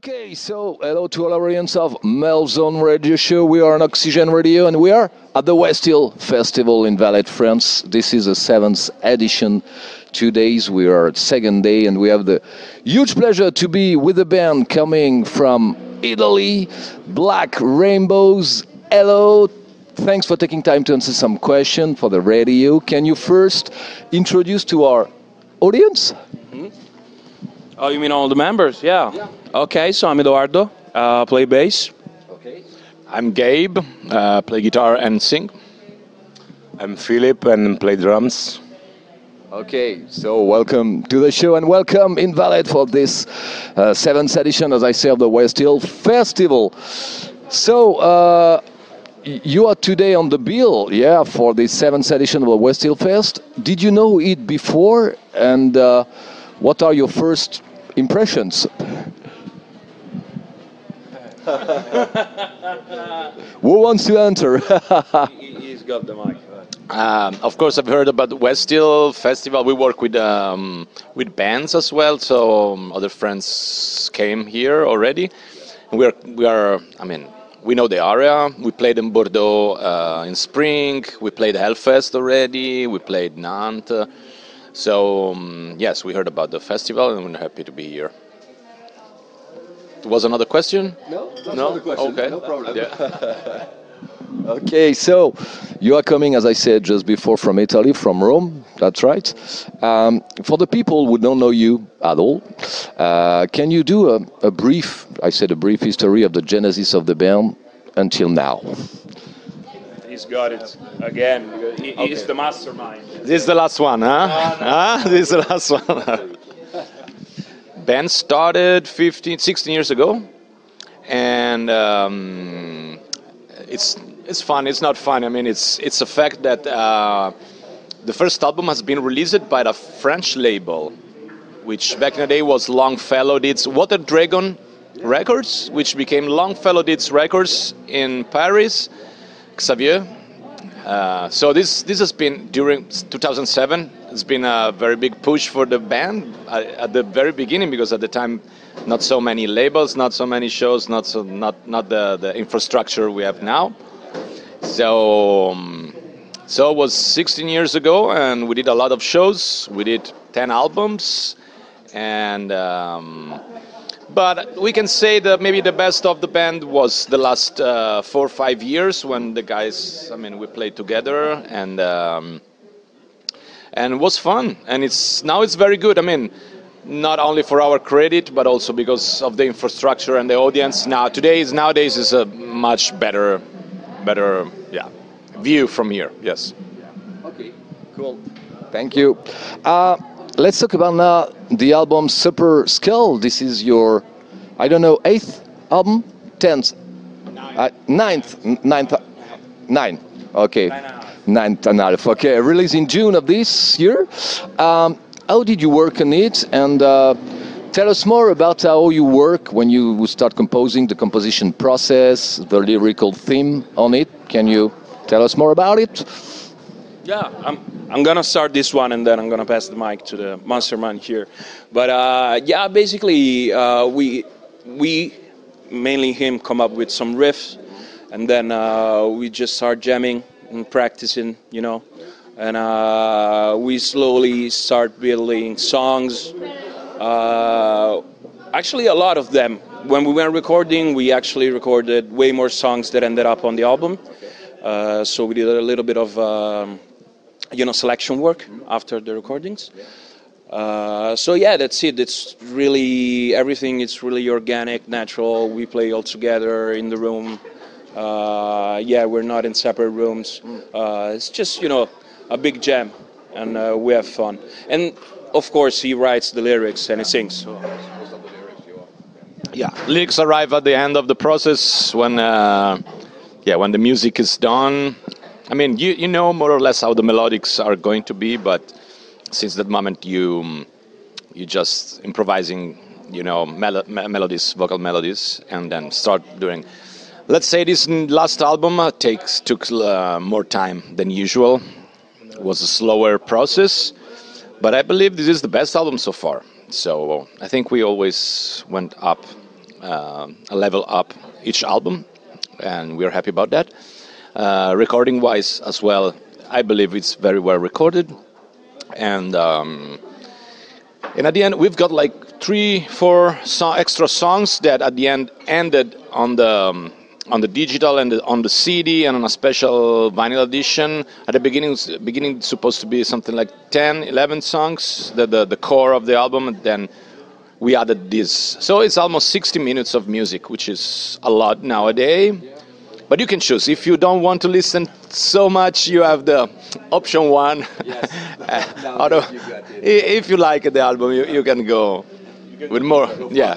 Okay, so hello to all our audience of Métal Zone radio show. We are on Oxygène Radio and we are at the Westill Festival in Vallet, France. This is the 7th edition. 2 days, we are at second day and we have the huge pleasure to be with a band coming from Italy, Black Rainbows. Hello, thanks for taking time to answer some questions for the radio. Can you first introduce to our audience? Oh, you mean all the members? Yeah. Okay, so I'm Eduardo, play bass. Okay. I'm Gabe, play guitar and sing. I'm Philip and play drums. Okay, so welcome to the show and welcome in Vallet for this 7th edition, as I say, of the Westill Festival. So, you are today on the bill, for the 7th edition of the Westill Fest. Did you know it before? And what are your first impressions? Who wants to answer? He's got the mic. Of course, I've heard about the Westill Festival. We work with bands as well, so other friends came here already. We know the area. We played in Bordeaux in spring. We played Hellfest already. We played Nantes. So, yes, we heard about the festival and we're happy to be here. Was another question? No, that's not a question. Okay. No problem. Yeah. Okay, so you are coming, as I said just before, from Italy, from Rome. That's right. For the people who don't know you at all, can you do a brief history of the genesis of the band until now? He's got it again. He's the mastermind. This is the last one, huh? This is the last one. Band started 16 years ago, and it's fun. It's not fun. I mean, it's a fact that the first album has been released by the French label, which back in the day was Longfellow Deeds Water Dragon Records, which became Longfellow Deeds Records in Paris. Xavier. So this has been during 2007. It's been a very big push for the band at the very beginning, because at the time, not so many labels, not so many shows, not the infrastructure we have now. So it was 16 years ago, and we did a lot of shows. We did 10 albums, and. But we can say that maybe the best of the band was the last 4 or 5 years, when the guys, we played together, and it was fun. And now it's very good. Not only for our credit, but also because of the infrastructure and the audience. Nowadays is a much better view from here. Yes. Okay, cool. Thank you. Let's talk about now the album Super Skull. This is your, 8th album? 10th? 9th. Okay. 9th and a half. Okay, released in June of this year. How did you work on it? And tell us more about how you work when you start composing, the composition process, the lyrical theme on it. Can you tell us more about it? Yeah, I'm gonna start this one and then I'm gonna pass the mic to the mastermind here. But basically we mainly him come up with some riffs, and then we just start jamming and practicing, and we slowly start building songs. Actually, a lot of them. When we were recording, we actually recorded way more songs that ended up on the album. So we did a little bit of selection work after the recordings. That's it. It's really everything. It's really organic, natural. We play all together in the room. We're not in separate rooms. It's just a big jam, and we have fun. And of course, he writes the lyrics and he sings. So. Yeah, lyrics arrive at the end of the process when the music is done. You know more or less how the melodics are going to be, but since that moment you just improvising, melodies, vocal melodies, and then start doing. Let's say this last album took more time than usual. It was a slower process, but I believe this is the best album so far. So I think we always went up a level up each album, and we're happy about that. Recording-wise as well, I believe it's very well recorded, and at the end we've got like 3-4 extra songs that at the end ended on the digital and on the CD and on a special vinyl edition. At the beginning it's supposed to be something like 10-11 songs, the core of the album, and then we added this. So it's almost 60 minutes of music, which is a lot nowadays. But you can choose. If you don't want to listen so much, you have the option 1. Yes. If you like the album, you can go with more. Yeah.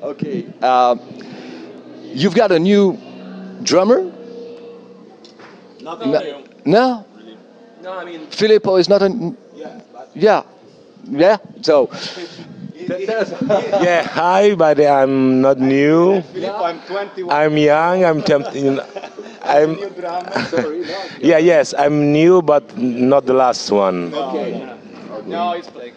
Okay. You've got a new drummer? Not new. No? No, I mean... Filippo is not a... Yeah. Yeah? So... Yeah, hi, but I'm not new. I'm 21. I'm young. I'm tempting. Yes, I'm new, but not the last one. Okay. No, it's like.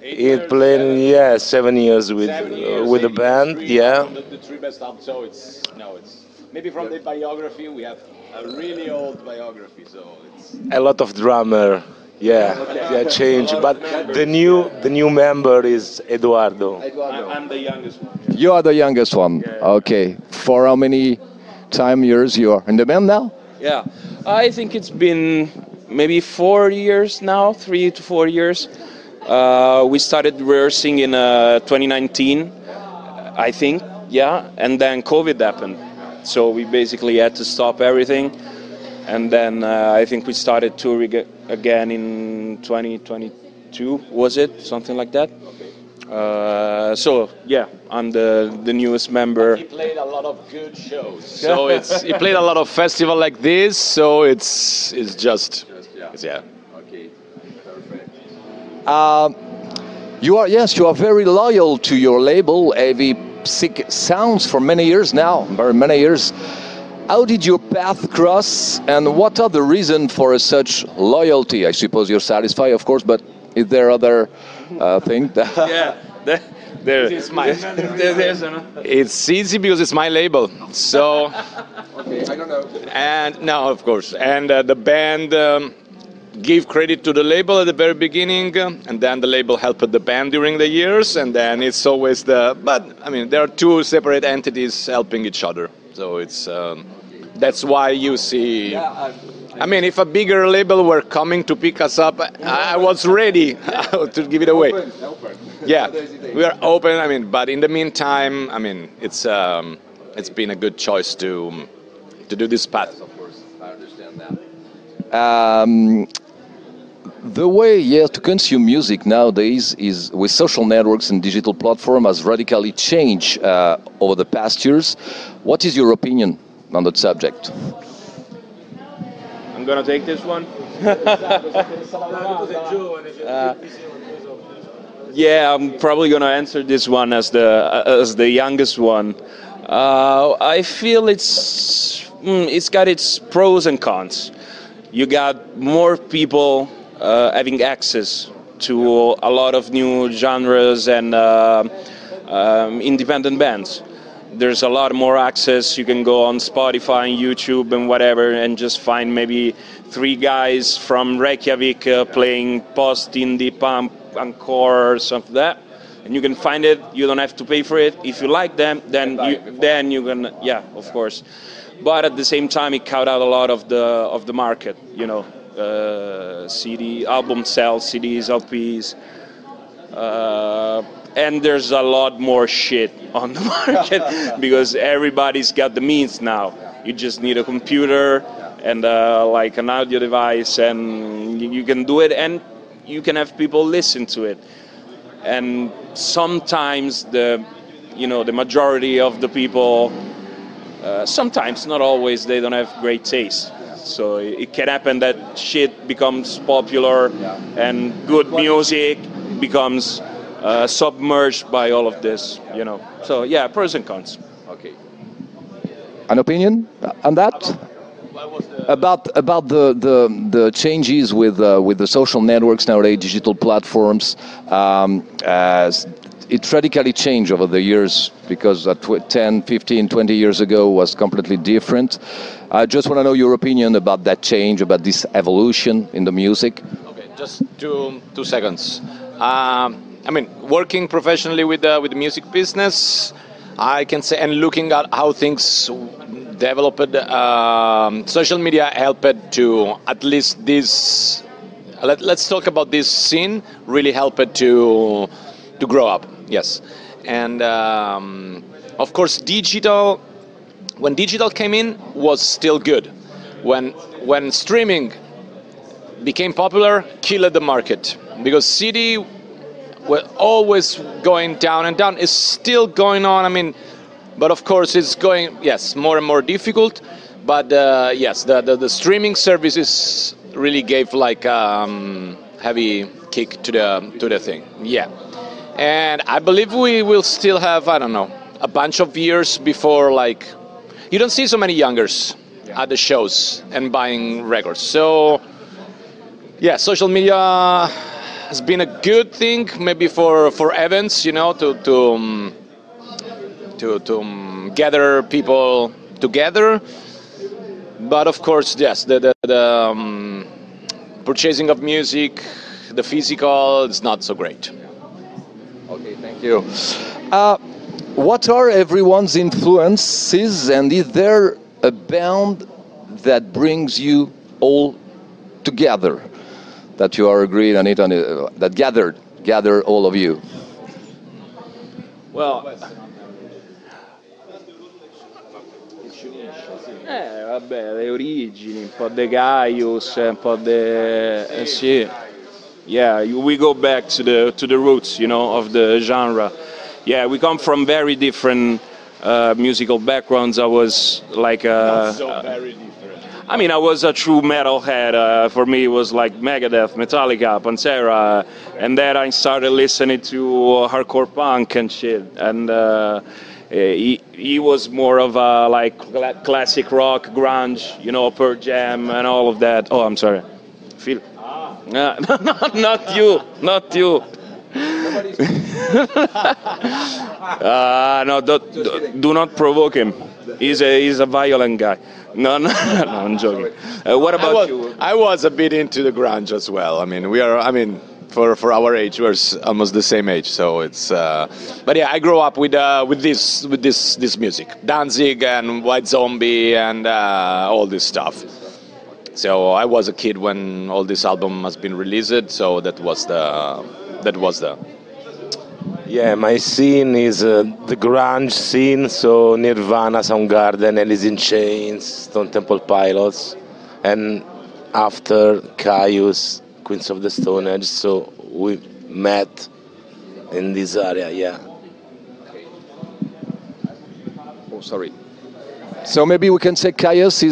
It played 7 years with the band. Yeah. The 3 best albums. So it's maybe from the biography we have a really old biography. So it's A lot of drummer. Yeah, change. But the new member is Eduardo. I'm the youngest one. You are the youngest one. Okay. For how many years you are in the band now? Yeah, I think it's been maybe 4 years now, 3 to 4 years. We started rehearsing in 2019, I think, and then COVID happened. So we basically had to stop everything. And then I think we started touring again in 2022, was it? Something like that. So yeah, I'm the newest member. He played a lot of good shows. So he played a lot of festivals like this. So it's just. Okay, perfect. You are very loyal to your label, Heavy Sick Sounds, for many years now, very many years. How did your path cross, and what are the reasons for such loyalty? I suppose you're satisfied, of course, but is there other thing? It's easy because it's my label. So. Okay, I don't know. And no, of course, and the band gave credit to the label at the very beginning, and then the label helped the band during the years, and then it's always But I mean, there are 2 separate entities helping each other. So it's that's why you see. I mean, if a bigger label were coming to pick us up, I was ready to give it away. Open. Yeah, we are open. I mean, but in the meantime, I mean, it's been a good choice to do this path. Yes, of course, I understand that. The way, to consume music nowadays is with social networks and digital platform has radically changed over the past years. What is your opinion on that subject? I'm gonna take this one. I'm probably gonna answer this one as the youngest one. I feel it's got its pros and cons. You got more people having access to a lot of new genres and independent bands. There's a lot more access. You can go on Spotify and YouTube and whatever and just find maybe 3 guys from Reykjavik playing post-indie punk, encore or something like that. And you can find it. You don't have to pay for it. If you like them, then you can, of course. But at the same time, it cut out a lot of the market, CD, album sales, CDs, LPs, and there's a lot more shit on the market because everybody's got the means now. You just need a computer and like an audio device, and you can do it, and you can have people listen to it. And sometimes the majority of the people, sometimes, not always, they don't have great taste. So it can happen that shit becomes popular and good music becomes submerged by all of this, So pros and cons. Okay. An opinion on that? About the changes with the social networks nowadays, digital platforms. it radically changed over the years, because 10, 15, 20 years ago was completely different. I just want to know your opinion about that change, about this evolution in the music. Okay, just 2 seconds. I mean, working professionally with the music business, I can say, and looking at how things developed, social media helped to at least this. Let's talk about this scene. Really helped to grow up. Yes, and of course, digital. When digital came in, was still good. When streaming became popular, killed the market, because CD were always going down and down. It's still going on. I mean, but of course it's going, yes, more and more difficult. But yes, the streaming services really gave like heavy kick to the thing. Yeah, and I believe we will still have, I don't know, a bunch of years before, like, you don't see so many youngers at the shows and buying records. So yeah, social media has been a good thing, maybe for events, you know, to gather people together. But of course, yes, the purchasing of music, the physical, is not so great. Okay, thank you. What are everyone's influences, and is there a band that brings you all together, that you are agreed on it, that gather all of you? Well, vabbè, le origini, un po' de Gaius, un po' de sì. Yeah, we go back to the roots, you know, of the genre. Yeah, we come from very different musical backgrounds. I was like Not so very different. I mean, I was a true metalhead. For me, it was like Megadeth, Metallica, Pantera, and then I started listening to hardcore punk and shit. And he was more of a like classic rock, grunge, you know, Pearl Jam and all of that. Oh, I'm sorry, Phil. No, not you, not you. No, do not provoke him. He's a violent guy. No, I'm joking. What about you? I was a bit into the grunge as well. I mean, for our age, we're almost the same age, so it's. But yeah, I grew up with this music, Danzig and White Zombie and all this stuff. So I was a kid when all this album has been released. So that was the. Yeah, my scene is the grunge scene, so Nirvana, Soundgarden, Alice in Chains, Stone Temple Pilots, and after Caius, Queens of the Stone Age, so we met in this area, yeah. Oh, sorry. So maybe we can say Caius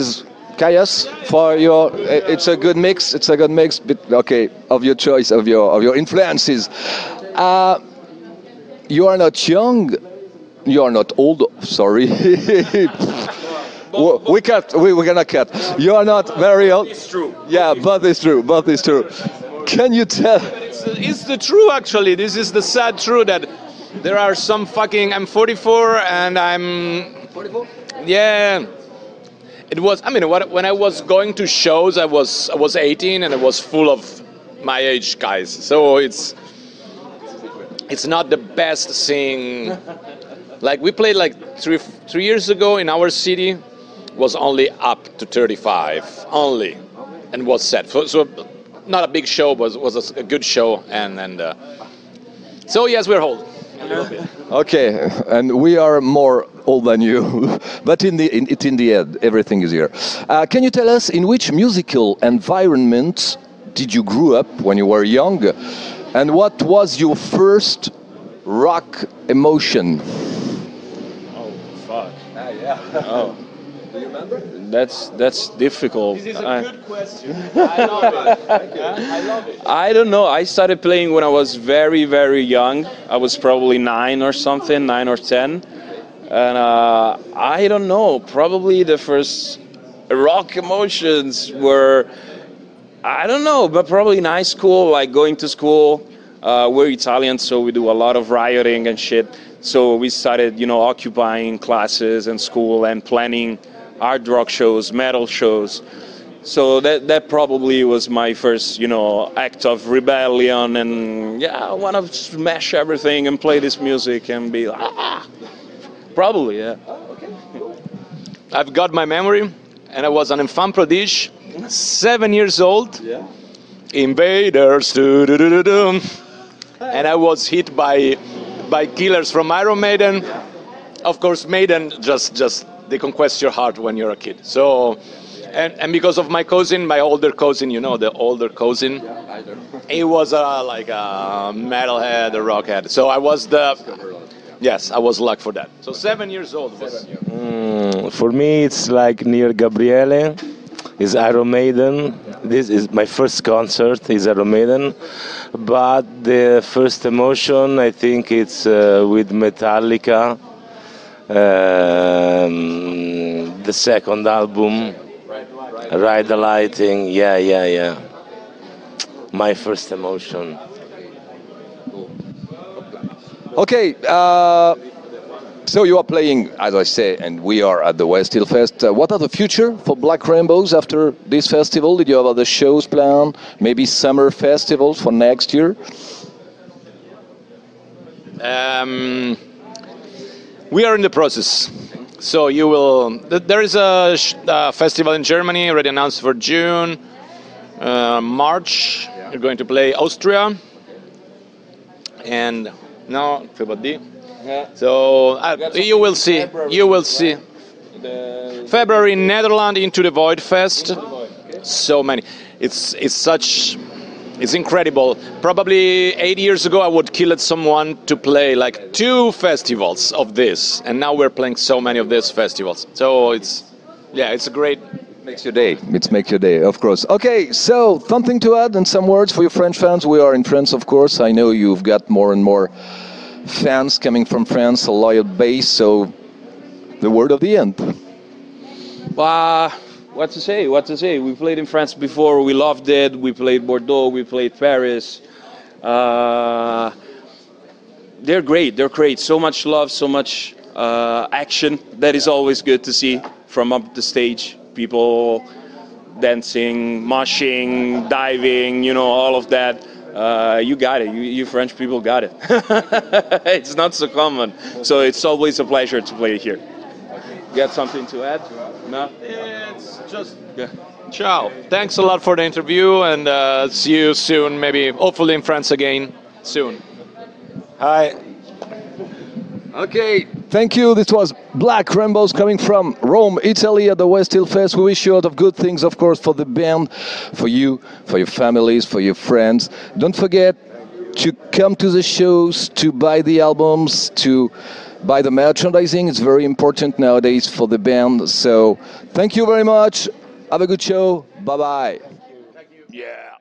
for your. It's a good mix. It's a good mix. But okay, of your choice, of your influences. You are not young. You are not old. Sorry. we cannot cut. You are not very old. It's true. Yeah, but it's true. But it's true. Can you tell? It's the true, actually. This is the sad truth that there are some fucking. I'm 44 and I'm. 44. Yeah. It was. I mean, when I was going to shows, I was 18 and it was full of my age guys. So it's not the best thing. Like we played like three years ago in our city, was only up to 35 only, and was set. So not a big show, but was a good show, and so yes, we're old. A little bit. Okay, and we are more old than you, but in the end, everything is here. Can you tell us in which musical environment did you grew up when you were young, and what was your first rock emotion? Oh fuck! Yeah. Oh, Do you remember? that's difficult. This is a good question. I love it. I love it. I don't know. I started playing when I was very, very young. I was probably 9 or something, 9 or 10. And I don't know. Probably the first rock emotions were, I don't know, but probably in high school, like going to school, we're Italian, so we do a lot of rioting and shit. So we started, occupying classes and school and planning hard rock shows, metal shows. So that probably was my first, act of rebellion. And yeah, I want to smash everything and play this music and be like, probably, yeah. I've got my memory, and I was an enfant prodige, 7 years old. Yeah. Invaders, doo-doo-doo-doo-doo. And I was hit by killers from Iron Maiden. Of course, Maiden just they conquest your heart when you're a kid. So, and because of my cousin, my older cousin, the older cousin, he was like a metalhead, a rockhead. So I was I was lucky for that. So 7 years old was. For me, it's like near Gabriele, is Iron Maiden. This is my first concert, is Iron Maiden. But the first emotion, I think it's with Metallica, the second album, Ride the Lightning, yeah. My first emotion. Okay, so you are playing, as I say, and we are at the Westill Fest. What are the future for Black Rainbows after this festival? Did you have other shows planned? Maybe summer festivals for next year? We are in the process. So you will. There is a festival in Germany already announced for June, March. You're going to play Austria, and now February. So you will see. You will see. February in Netherlands into the Void Fest. So many. It's incredible. Probably 8 years ago, I would kill someone to play like 2 festivals of this, and now we're playing so many of these festivals. So it's a great. Makes your day. It makes your day, of course. Okay, so something to add and some words for your French fans. We are in France, of course. I know you've got more and more fans coming from France, a loyal base. So the word of the end. What to say? We played in France before. We loved it. We played Bordeaux. We played Paris. They're great. So much love, so much action. That is always good to see from up the stage. People dancing, moshing, diving, all of that. You got it. You French people got it. It's not so common. So it's always a pleasure to play here. Got something to add? No? It's just. Yeah. Ciao. Thanks a lot for the interview, and see you soon. Maybe, hopefully, in France again soon. Hi. Okay, thank you. This was Black Rainbows coming from Rome, Italy at the Westill Fest. We wish you a lot of good things, of course, for the band, for you, for your families, for your friends. Don't forget to come to the shows, to buy the albums, to buy the merchandising. It's very important nowadays for the band. So thank you very much. Have a good show. Bye-bye. Thank you. Yeah.